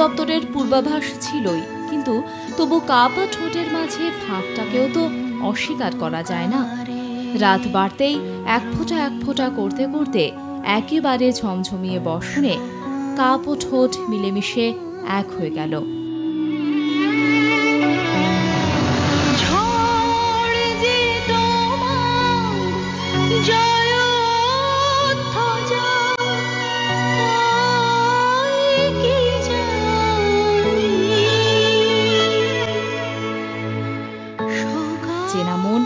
দপ্তরের পূর্বাভাস ছিলই, কিন্তু তবু কাপা ঠোঁটের মাঝে ভাবটাকেও তো অস্বীকার করা যায় না। রাত বাড়তেই এক ফোঁটা করতে করতে একেবারে ঝমঝমিয়ে বর্ষণে কাপ ও ঠোঁট মিলেমিশে এক হয়ে গেল। চেনা মন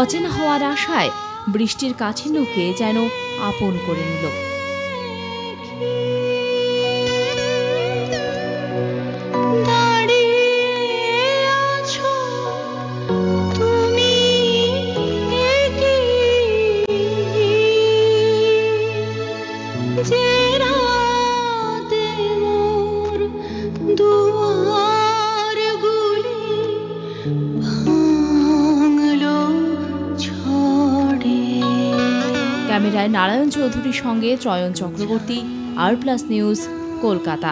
অচেনা হওয়ার আশায় বৃষ্টির কাঠিন্যকে যেন আপন করে নিল। ক্যামেরায় নারায়ণ চৌধুরীর সঙ্গে ত্রয়ন চক্রবর্তী, আর প্লাস নিউজ, কলকাতা।